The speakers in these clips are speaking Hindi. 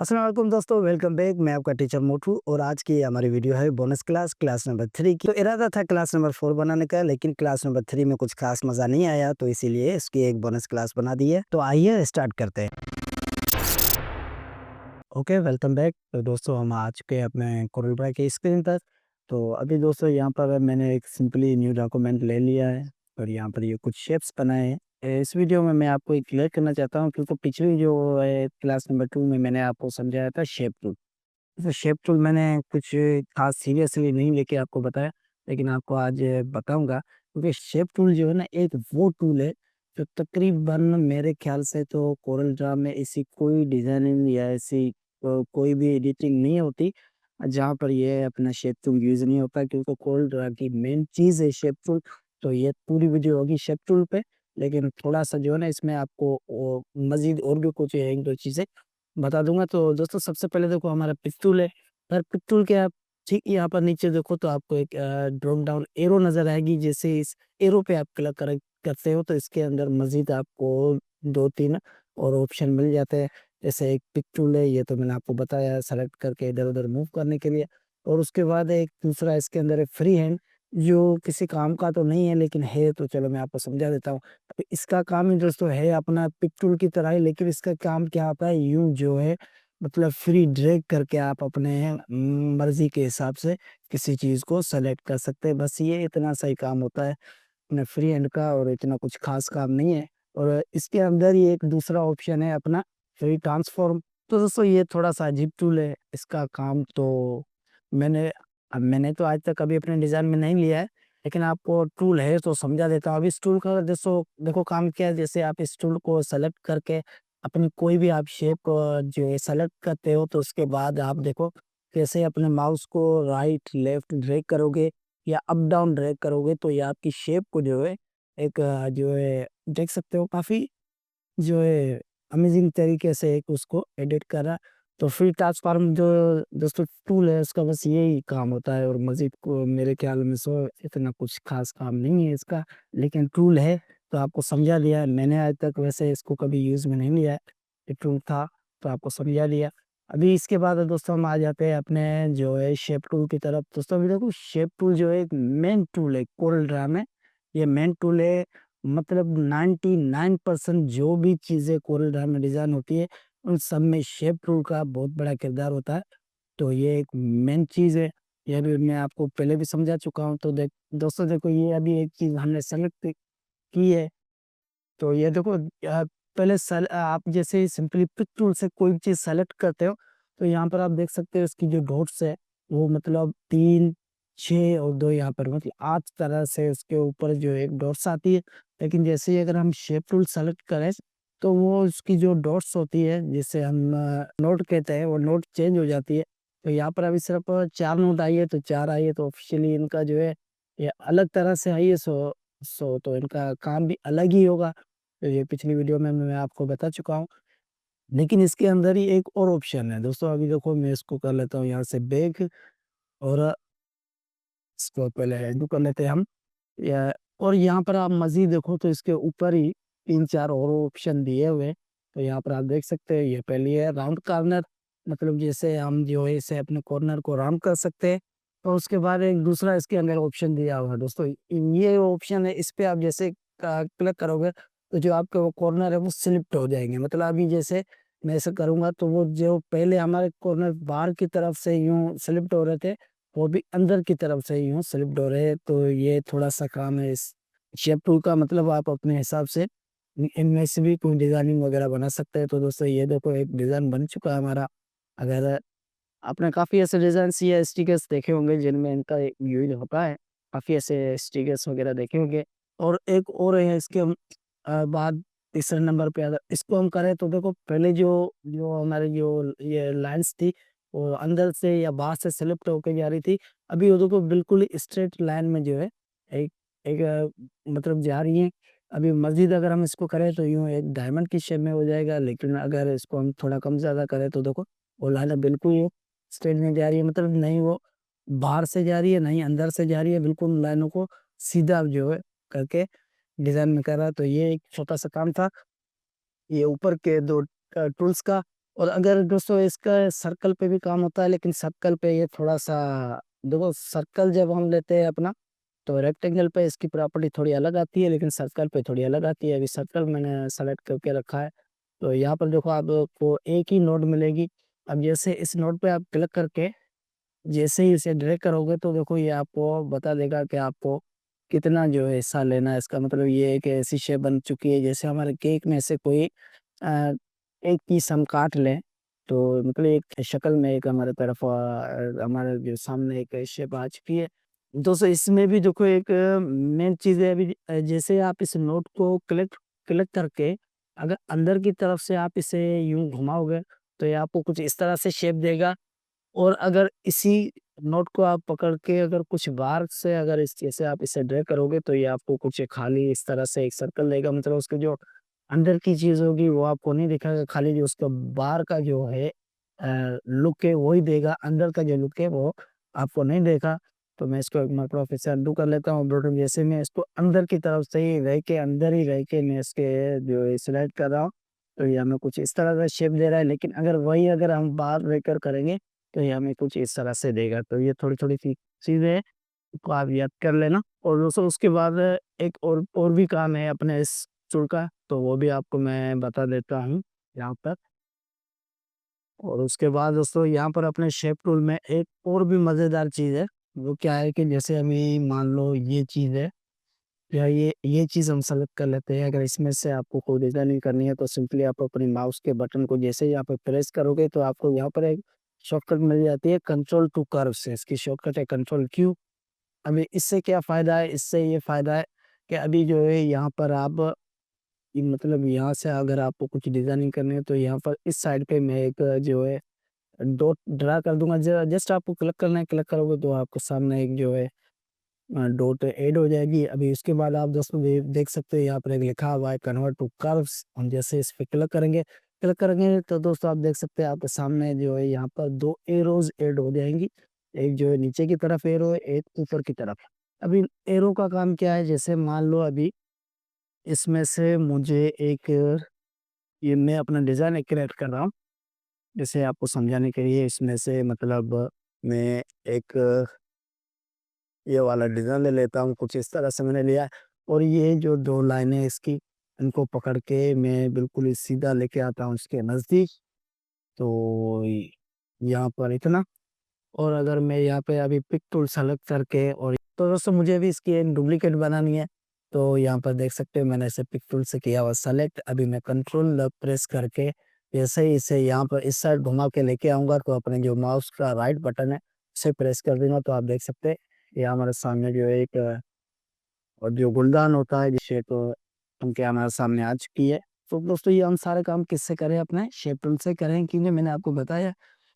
अस्सलाम वालेकुम दोस्तों, वेलकम बैक। मैं आपका टीचर मोटू और आज की हमारी वीडियो है बोनस क्लास नंबर 3 की। तो इरादा था क्लास नंबर 4 बनाने का, लेकिन क्लास नंबर 3 में कुछ खास मज़ा नहीं आया, तो इसीलिए इसकी एक बोनस क्लास बना दी है। तो आइए स्टार्ट करते हैं। Okay, welcome back. तो दोस्तों हम आ चुके हैं अपने कोरल ड्रा की स्क्रीन पर। तो अभी दोस्तों यहाँ पर मैंने एक सिंपली न्यू डॉक्यूमेंट ले लिया है और यहाँ पर ये कुछ शेप्स बनाए हैं। इस वीडियो में मैं आपको एक क्लियर करना चाहता हूँ, क्योंकि पिछली जो है क्लास नंबर 2 में मैंने आपको समझाया था शेप टूल। तो शेप टूल मैंने कुछ खास सीरियसली नहीं लेके आपको बताया, लेकिन आपको आज बताऊँगा, क्योंकि शेप टूल जो है ना एक वो टूल है जो तकरीबन मेरे ख़्याल से तो कोरल ड्रा में ऐसी कोई डिज़ाइनिंग या ऐसी कोई भी एडिटिंग नहीं होती जहाँ पर ये अपना शेप टूल यूज़ नहीं होता, क्योंकि कोरल ड्रा की मेन चीज़ है शेप टूल। तो ये पूरी वीडियो होगी शेप टूल पे, लेकिन थोड़ा-सा जो है ना इसमें आपको मज़ीद और भी कुछ 1-2 चीज़ें बता दूँगा। तो दोस्तों सबसे पहले देखो हमारा पिस्तूल है, पर पिस्तूल के आप ठीक यहाँ पर नीचे देखो तो आपको एक ड्रॉप डाउन एरो नज़र आएगी। जैसे इस एरो पे आप क्लिक करते हो तो इसके अंदर मज़ीद आपको 2-3 और ऑप्शन मिल जाते हैं। जैसे एक पिक टूल है, ये तो मैंने आपको बताया है सेलेक्ट करके इधर-उधर मूव करने के लिए। और उसके बाद एक दूसरा इसके अंदर है फ्री हैंड, जो किसी काम का तो नहीं है, लेकिन है तो चलो मैं आपको समझा देता हूँ। तो इसका काम ही दोस्तों है अपना पिक टूल की तरह ही, लेकिन इसका काम क्या होता है, यूँ जो है मतलब फ्री ड्रैग करके आप अपने मर्ज़ी के हिसाब से किसी चीज़ को सेलेक्ट कर सकते हैं। बस ये इतना सा ही काम होता है अपने फ्री हैंड का, और इतना कुछ ख़ास काम नहीं है। और इसके अंदर ही एक दूसरा ऑप्शन है अपना फ्री ट्रांसफ़ॉर्म। तो दोस्तों ये थोड़ा-सा अजीब टूल है, इसका काम तो मैंने मैंने तो आज तक कभी अपने डिज़ाइन में नहीं लिया है, लेकिन आपको टूल है तो समझा देता हूँ। अब इस टूल का दोस्तों देखो काम क्या है, जैसे आप इस टूल को सेलेक्ट करके अपनी कोई भी आप शेप जो है सेलेक्ट करते हो, तो उसके बाद आप देखो कैसे अपने माउस को राइट लेफ्ट ड्रैग करोगे या अप डाउन ड्रैग करोगे, तो ये आपकी शेप को जो है एक जो है देख सकते हो काफ़ी जो है अमेज़िंग तरीके से एक उसको एडिट करा। तो फ्री ट्रांसफ़ॉर्म जो दोस्तों टूल है उसका बस यही काम होता है, और मज़ीद को मेरे ख़्याल में इतना कुछ ख़ास काम नहीं है इसका, लेकिन टूल है तो आपको समझा दिया है। मैंने आज तक वैसे इसको कभी यूज़ में नहीं लिया है, ये टूल था तो आपको समझा दिया। अभी इसके बाद दोस्तों हम आ जाते हैं अपने जो है शेप टूल की तरफ। दोस्तों अभी देखो शेप टूल जो है एक मेन टूल है कोरल ड्रा में, ये मेन टूल है। मतलब 99% जो भी चीज़ें कोरल ड्रा में डिज़ाइन होती है, उन सब में शेप टूल का बहुत बड़ा किरदार होता है। तो ये एक मेन चीज़ है, ये भी मैं आपको पहले भी समझा चुका हूँ। तो दोस्तों देखो ये अभी एक चीज़ हमने सेलेक्ट की है, तो ये देखो पहले आप जैसे सिंपली पिक टूल से कोई भी चीज़ सेलेक्ट करते हो, तो यहाँ पर आप देख सकते हो इसकी जो डॉट्स है, वो मतलब 3, 6 और 2 यहाँ पर मतलब 8 तरह से उसके ऊपर जो एक डॉट्स आती है। लेकिन जैसे ही अगर हम शेप टूल सेलेक्ट करें, तो वो उसकी जो डॉट्स होती है, जिसे हम नोड कहते हैं, वो नोड चेंज हो जाती है। तो यहाँ पर अभी सिर्फ 4 नोड आई है, तो 4 आई है, तो ऑफ़िशियली इनका जो है ये अलग तरह से आई है। तो इनका काम भी अलग ही होगा। तो ये पिछली वीडियो में मैं आपको बता चुका हूँ। लेकिन इसके अंदर ही एक और ऑप्शन है दोस्तों, अभी देखो मैं इसको कर लेता हूँ यहाँ से बैक, और इसको पहले रेडू कर लेते हैं हम। या और यहाँ पर आप मज़ीद देखो तो इसके ऊपर ही 3-4 और ऑप्शन दिए हुए हैं। तो यहाँ पर आप देख सकते हैं, ये पहली है राउंड कॉर्नर, मतलब जैसे हम जो है इसे अपने कॉर्नर को राउंड कर सकते हैं। और उसके बाद एक दूसरा इसके अंदर ऑप्शन दिया हुआ है दोस्तों, ये ऑप्शन है, इस पे आप जैसे क्लिक करोगे तो जो आपके वो कॉर्नर है वो स्लिप्ट हो जाएंगे। मतलब अभी जैसे मैं ऐसे करूँगा तो वो जो पहले हमारे कॉर्नर बाहर की तरफ से यूँ स्लिप्ट हो रहे थे, वो भी अंदर की तरफ से यूँ स्लिप्ड हो रहे हैं। तो ये थोड़ा-सा काम है इस शेप टूल का, मतलब आप अपने हिसाब से इनमें से भी कोई डिज़ाइनिंग वगैरह बना सकते हैं। तो दोस्तों ये देखो एक डिज़ाइन बन चुका है हमारा। अगर आपने काफ़ी ऐसे डिज़ाइन्स या स्टिकर्स देखे होंगे जिनमें इनका यूज़ होता है, काफ़ी ऐसे स्टिकर्स वगैरह देखे होंगे। और एक और है इसके हम बाद तीसरे नंबर पे अगर इसको हम करें तो देखो पहले जो जो हमारी जो ये लाइन्स थी, वो अंदर से या बाहर से सेलेक्ट होके जा रही थी। अभी वो देखो बिल्कुल स्ट्रेट लाइन में जो है एक एक मतलब जा रही है। अभी मज़ीद अगर हम इसको करें तो यूँ एक डायमंड की शेप में हो जाएगा, लेकिन अगर इसको हम थोड़ा कम ज़्यादा करें तो देखो वो लाइन बिल्कुल स्ट्रेट में जा रही है, मतलब नहीं वो बाहर से जा रही है, नहीं अंदर से जा रही है, बिल्कुल लाइनों को सीधा जो है करके डिज़ाइन में करा। तो ये एक छोटा-सा काम था, ये ऊपर के 2 टूल्स का। और अगर दोस्तों इसका सर्कल पे भी काम होता है, लेकिन सर्कल पे ये थोड़ा सा, देखो सर्कल जब हम लेते हैं अपना, तो रेक्टेंगल पे इसकी प्रॉपर्टी थोड़ी अलग आती है, लेकिन सर्कल पे थोड़ी अलग आती है। अभी सर्कल मैंने सेलेक्ट करके रखा है। तो यहाँ पर देखो आपको एक ही नोड मिलेगी। अब जैसे इस नोड पे आप क्लिक करके जैसे ही इसे ड्रैग करोगे, तो देखो ये आपको बता देगा कि आपको कितना जो है हिस्सा लेना है। इसका मतलब ये है कि ऐसी शेप बन चुकी है, जैसे हमारे केक में से कोई अ, एक पीस हम काट लें, तो मतलब एक शक्ल में एक हमारे तरफ हमारे जो सामने एक शेप आ चुकी है। दोस्तों इसमें भी देखो एक मेन चीज़ है। अभी जैसे आप इस नोट को क्लिक क्लिक करके अगर अंदर की तरफ से आप इसे यूं घुमाओगे, तो ये आपको कुछ इस तरह से शेप देगा। और अगर इसी नोट को आप पकड़ के अगर कुछ बार से अगर इस जैसे आप इसे ड्रैग करोगे, तो ये आपको कुछ खाली इस तरह से एक सर्कल देगा। मतलब उसके जो अंदर की चीज़ होगी वो आपको नहीं दिखाएगा, खाली जो उसका बाहर का जो है लुक है वही देगा, अंदर का जो लुक है वो आपको नहीं देगा। तो मैं इसको एक मरतबा फिर से अनडू कर लेता हूँ। बट जैसे मैं इसको अंदर की तरफ से ही रह के अंदर ही रह के मैं इसके जो है सिलेक्ट कर रहा हूँ, तो ये हमें कुछ इस तरह का शेप दे रहा है। लेकिन अगर वही अगर हम बाहर रहकर करेंगे, तो ये हमें कुछ इस तरह से देगा। तो ये थोड़ी-थोड़ी सी चीज़ें हैं, को आप याद कर लेना। और दोस्तों उसके बाद एक और भी काम है अपने इस टूल का, तो वो भी आपको मैं बता देता हूँ यहाँ पर। और उसके बाद दोस्तों यहाँ पर अपने शेप टूल में एक और भी मज़ेदार चीज़ है। वो क्या है कि जैसे अभी मान लो ये चीज़ है, या ये चीज़ हम सेलेक्ट कर लेते हैं। अगर इसमें से आपको कोई डिज़ाइनिंग करनी है, तो सिंपली आप अपने माउस के बटन को जैसे ही आप प्रेस करोगे, तो आपको यहाँ पर एक शॉर्टकट मिल जाती है, कंट्रोल टू कर्व से। इसकी शॉर्टकट है कंट्रोल क्यू। अभी इससे क्या फ़ायदा है? इससे ये फ़ायदा है कि अभी जो है यहाँ पर आप मतलब यहाँ से अगर आपको कुछ डिज़ाइनिंग करनी है, तो यहाँ पर इस साइड पे मैं एक जो है डॉट ड्रा कर दूँगा। जस्ट आपको क्लिक करना है, क्लिक करोगे तो आपको सामने एक जो है डॉट ऐड हो जाएगी। अभी उसके बाद आप दोस्तों देख सकते हैं यहाँ पर एक लिखा हुआ है कन्वर्ट टू कर्व्स। हम जैसे इस पे क्लिक करेंगे तो दोस्तों आप देख सकते हैं आपके सामने जो है यहाँ पर 2 एरोज़ ऐड हो जाएँगी। एक जो है नीचे की तरफ एरो है, एक ऊपर की तरफ। अभी एरो का काम क्या है? जैसे मान लो अभी इसमें से मुझे एक ये मैं अपना डिज़ाइन एक क्रिएट कर रहा हूँ। जैसे आपको समझाने के लिए इसमें से मतलब मैं एक ये वाला डिज़ाइन ले लेता हूँ, कुछ इस तरह से मैंने लिया है। और ये जो 2 लाइनें इसकी, इनको पकड़ के मैं बिल्कुल ही सीधा लेके आता हूँ इसके नज़दीक। तो यहाँ पर इतना। और अगर मैं यहाँ पे अभी पिक टूल सेलेक्ट करके और तो दोस्तों मुझे भी इसकी एक डुप्लीकेट बनानी है। तो यहाँ पर देख सकते हो मैंने इसे पिक टूल से किया हुआ सेलेक्ट। अभी मैं कंट्रोल प्रेस करके जैसे ही इसे यहाँ पर इस साइड घुमा के लेके आऊँगा, तो अपने जो माउस का राइट बटन है उसे प्रेस कर दूँगा, तो आप देख सकते हैं ये हमारे सामने जो है एक और जो गुलदान होता है, जिस शेप बन के हमारे सामने आ चुकी है। तो दोस्तों ये हम सारे काम किससे करें? अपने शेप टूल से करें, क्योंकि मैंने आपको बताया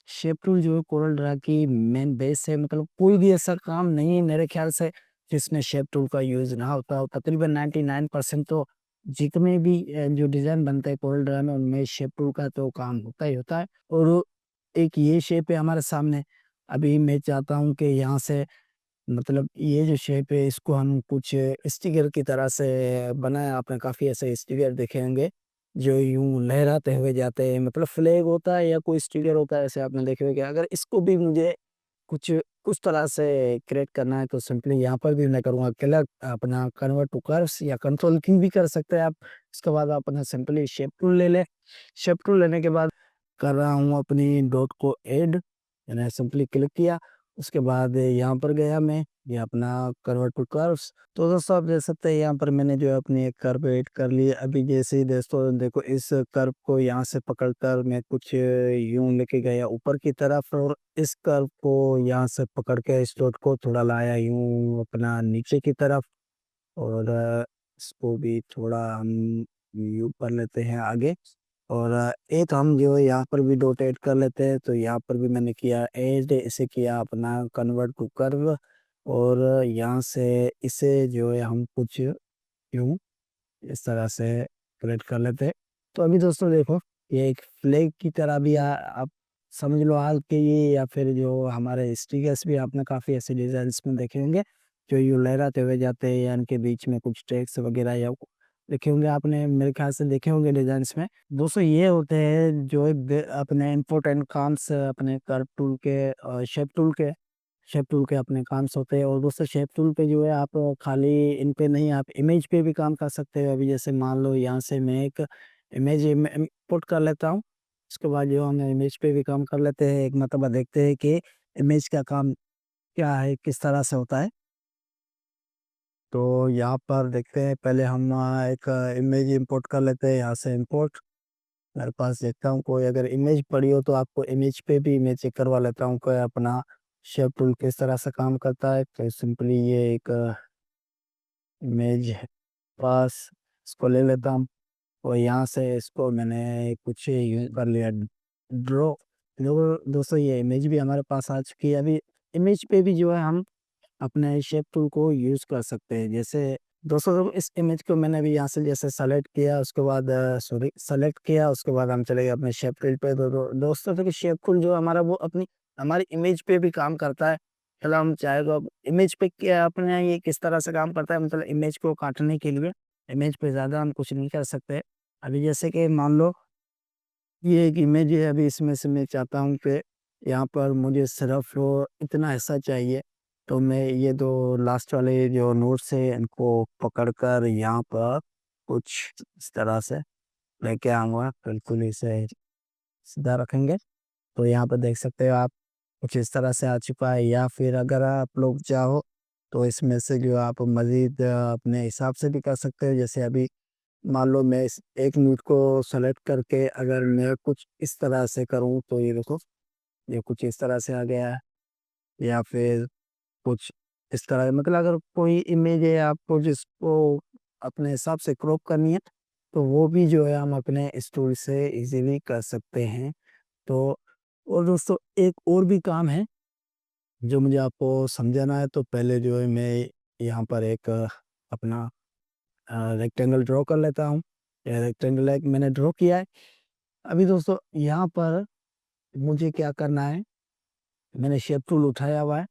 शेप टूल जो है कोरल ड्रा की मेन बेस है। मतलब कोई भी ऐसा काम नहीं है मेरे ख्याल से जिसमें शेप टूल का यूज़ ना होता हो। तकरीबन 99% तो जितने भी जो डिज़ाइन बनते हैं कोरल ड्रा में, उनमें शेप टूल का तो काम होता ही होता है। और एक ये शेप है हमारे सामने। अभी मैं चाहता हूँ कि यहाँ से मतलब ये जो शेप है इसको हम कुछ स्टिकर की तरह से बनाया। आपने काफ़ी ऐसे स्टिकर देखे होंगे जो यूं लहराते हुए जाते हैं, मतलब फ्लैग होता है या कोई स्टिकर होता है, ऐसे आपने देखे होंगे। अगर इसको भी मुझे कुछ उस तरह से क्रिएट करना है, तो सिंपली यहाँ पर भी मैं करूँगा क्लिक, अपना कन्वर्ट टू कर्व्स या कंट्रोल की भी कर सकते हैं आप। इसके बाद आप अपना सिंपली शेप टूल ले लें। शेप टूल लेने के बाद कर रहा हूँ अपनी डॉट को ऐड, मैंने सिंपली क्लिक किया। उसके बाद यहाँ पर गया मैं, ये अपना कन्वर्ट टू कर्व्स। तो दोस्तों आप देख सकते हैं यहाँ पर मैंने जो है अपनी एक कर्व ऐड कर ली है। अभी जैसे ही दोस्तों देखो इस कर्व को यहाँ से पकड़कर मैं कुछ यूं लेके गया ऊपर की तरफ, और इस कर्व को यहाँ से पकड़ के इस डॉट को थोड़ा लाया यूं अपना नीचे की तरफ। और इसको भी थोड़ा हम यूं कर लेते हैं आगे। और एक हम जो है यहाँ पर भी डॉट ऐड कर लेते हैं। तो यहाँ पर भी मैंने किया ऐड, इसे किया अपना कन्वर्ट टू कर्व। और यहाँ से इसे जो है हम कुछ यूं इस तरह से क्रिएट कर लेते हैं। तो अभी दोस्तों देखो ये एक फ्लैग की तरह भी आप समझ लो हाल के ये, या फिर जो हमारे स्टिकर्स भी आपने काफ़ी ऐसे डिज़ाइंस में देखे होंगे जो यूँ लहराते हुए जाते हैं, या इनके बीच में कुछ टेक्स्ट वगैरह या देखे होंगे आपने, मेरे ख्याल से देखे होंगे डिजाइन्स में। दोस्तों ये होते हैं जो अपने इम्पोर्टेंट काम्स अपने कर्व टूल के, शेप टूल के अपने काम्स होते हैं। और दोस्तों शेप टूल पे जो है आप खाली इन पे नहीं, आप इमेज पे भी काम कर सकते हो। अभी जैसे मान लो यहाँ से मैं एक इमेज इंपोर्ट कर लेता हूँ, उसके बाद जो हम इमेज पे भी काम कर लेते हैं। एक मतलब देखते हैं कि इमेज का काम क्या है, किस तरह से होता है। तो यहाँ पर देखते हैं, पहले हम एक इमेज इंपोर्ट कर लेते हैं। यहाँ से इंपोर्ट, मेरे पास देखता हूँ कोई अगर इमेज पड़ी हो तो आपको इमेज पे भी इमेज चेक करवा लेता हूँ कोई अपना शेप टूल किस तरह से काम करता है। तो सिंपली ये एक इमेज है पास, इसको ले लेता हूँ। और यहाँ से इसको मैंने कुछ यूज कर लिया, ड्रॉ। दोस्तों ये इमेज भी हमारे पास आ चुकी है। अभी इमेज पे भी जो है हम अपने शेप टूल को यूज कर सकते हैं। जैसे दोस्तों इस इमेज को मैंने अभी यहाँ से जैसे सेलेक्ट किया, उसके बाद सॉरी सेलेक्ट किया, उसके बाद हम चले गए अपने शेप टूल पे। दोस्तों देखिए शेप टूल जो हमारा वो अपनी हमारी इमेज पे भी काम करता है। चलो हम चाहे तो अब इमेज पे क्या अपने ये किस तरह से काम करता है, मतलब इमेज को काटने के लिए इमेज पे ज़्यादा हम कुछ नहीं कर सकते। अभी जैसे कि मान लो ये एक इमेज है, अभी इसमें से मैं चाहता हूँ कि यहाँ पर मुझे सिर्फ वो इतना हिस्सा चाहिए। तो मैं ये दो लास्ट वाले जो नोट्स है इनको पकड़कर यहाँ पर कुछ इस तरह से लेके आऊँगा, बिल्कुल इसे सीधा रखेंगे। तो यहाँ पर देख सकते हो आप, कुछ इस तरह से आ चुका है। या फिर अगर आप लोग चाहो तो इसमें से जो आप मज़ीद अपने हिसाब से भी कर सकते हो। जैसे अभी मान लो मैं इस एक नोट को सेलेक्ट करके अगर मैं कुछ इस तरह से करूँ तो ये देखो, ये कुछ इस तरह से आ गया है। या फिर कुछ इस तरह, मतलब अगर कोई इमेज है आपको जिसको अपने हिसाब से क्रॉप करनी है तो वो भी जो है हम अपने इस टूल से इजीली कर सकते हैं। तो और दोस्तों एक और भी काम है जो मुझे आपको समझाना है। तो पहले जो है मैं यहाँ पर एक अपना रेक्टेंगल ड्रॉ कर लेता हूँ। ये रेक्टेंगल एक मैंने ड्रॉ किया है। अभी दोस्तों यहाँ पर मुझे क्या करना है, मैंने शेप टूल उठाया हुआ है।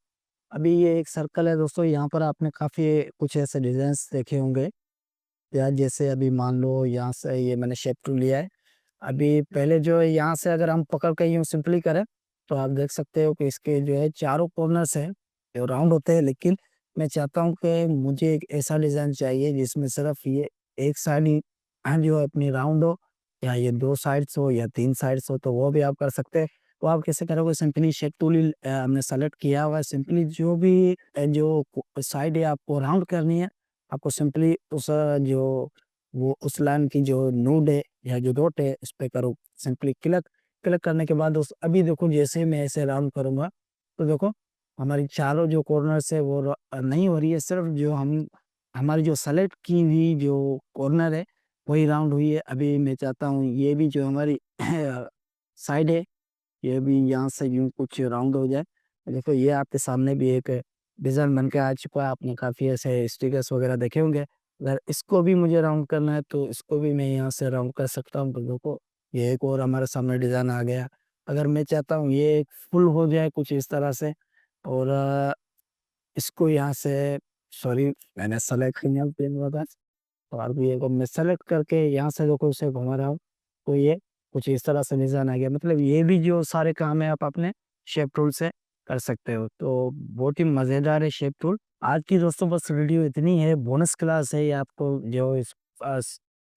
अभी ये एक सर्कल है दोस्तों, यहाँ पर आपने काफ़ी कुछ ऐसे डिजाइन्स देखे होंगे। या जैसे अभी मान लो यहाँ से ये मैंने शेप टूल लिया है। अभी पहले जो है यहाँ से अगर हम पकड़ के यूँ सिंपली करें तो आप देख सकते हो कि इसके जो है चारों कॉर्नर्स हैं जो राउंड होते हैं। लेकिन मैं चाहता हूँ कि मुझे एक ऐसा डिज़ाइन चाहिए जिसमें सिर्फ ये एक साइड ही जो है अपनी राउंड हो, या ये दो साइड्स हो या तीन साइड्स हो, तो वो भी आप कर सकते हैं। वो आप कैसे करोगे, सिंपली शेप टूल ही हमने सेलेक्ट किया हुआ है। सिंपली जो भी जो साइड है आपको राउंड करनी है, आपको सिंपली उस जो वो उस लाइन की जो नोड है या जो डॉट है इस पे करो, सिंपली क्लिक। क्लिक करने के बाद दोस्तों अभी देखो जैसे मैं ऐसे राउंड करूंगा तो देखो हमारी चारों जो कॉर्नर्स है वो नहीं हो रही है, सिर्फ जो हम हमारी जो सेलेक्ट की हुई जो कॉर्नर है वही राउंड हुई है। अभी मैं चाहता हूँ ये भी जो हमारी साइड है ये भी यहाँ से यूं कुछ राउंड हो जाए। देखो ये आपके सामने भी एक डिज़ाइन बन के आ चुका है, आपने काफ़ी ऐसे स्टिकर्स वगैरह देखे होंगे। अगर इसको भी मुझे राउंड करना है तो इसको भी मैं यहाँ से राउंड कर सकता हूँ। तो देखो ये एक और हमारे सामने डिज़ाइन आ गया। अगर मैं चाहता हूँ ये एक फुल हो जाए कुछ इस तरह से, और इसको यहाँ से सॉरी मैंने सेलेक्ट किया पेन वगैरह, और भी एक मैं सेलेक्ट करके यहाँ से देखो उसे घुमा रहा हूँ तो ये कुछ इस तरह से निशान आ गया। मतलब ये भी जो सारे काम है आप अपने शेप टूल से कर सकते हो। तो बहुत ही मज़ेदार है शेप टूल। आज की दोस्तों बस वीडियो इतनी है, बोनस क्लास है ये। आपको जो इस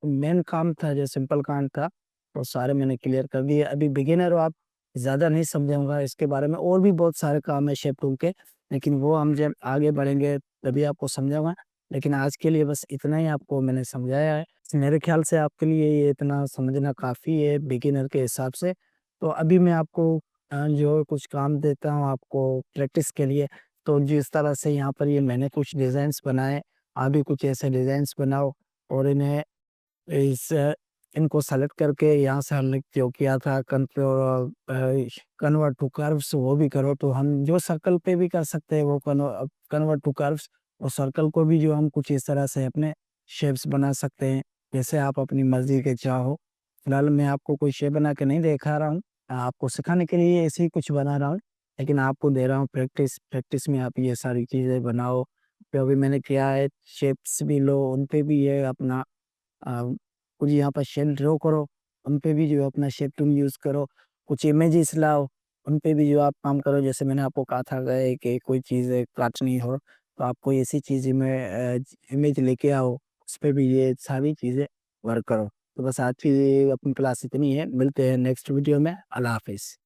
मेन काम था जो सिंपल काम था वो सारे मैंने क्लियर कर दिए। अभी बिगिनर हो आप, ज़्यादा नहीं समझाऊंगा इसके बारे में, और भी बहुत सारे काम है शेप टूल के, लेकिन वो हम जब आगे बढ़ेंगे तभी आपको समझाऊंगा। लेकिन आज के लिए बस इतना ही आपको मैंने समझाया है। मेरे ख्याल से आपके लिए ये इतना समझना काफ़ी है बिगिनर के हिसाब से। तो अभी मैं आपको जो कुछ काम देता हूँ आपको प्रैक्टिस के लिए। तो जिस तरह से यहाँ पर ये मैंने कुछ डिज़ाइंस बनाए, आप भी कुछ ऐसे डिज़ाइंस बनाओ और इन्हें इस इनको सेलेक्ट करके यहाँ से हमने जो किया था कन्वर्ट टू कर्व्स वो भी करो। तो हम जो सर्कल पे भी कर सकते हैं वो कन्वर्ट टू कर्व्स, और सर्कल को भी जो हम कुछ इस तरह से अपने शेप्स बना सकते हैं जैसे आप अपनी मर्जी के चाहो। फिलहाल मैं आपको कोई शेप बना के नहीं दिखा रहा हूँ, आपको सिखाने के लिए ऐसे ही कुछ बना रहा हूँ, लेकिन आपको दे रहा हूँ प्रैक्टिस। प्रैक्टिस में आप ये सारी चीज़ें बनाओ। तो अभी मैंने किया है शेप्स भी लो, उन पे भी ये अपना कुछ यहाँ पर शेप ड्रॉ करो, उन पे भी जो है अपना शेप टूल यूज़ करो, कुछ इमेजेस लाओ, उन पे भी जो आप काम करो। जैसे मैंने आपको कहा था कि कोई चीज़ काटनी हो, तो आप कोई ऐसी चीज़ में इमेज लेके आओ, उस पे भी ये सारी चीज़ें वर्क करो। तो बस आज की अपनी क्लास इतनी है, मिलते हैं नेक्स्ट वीडियो में। अल्लाह हाफ़िज़।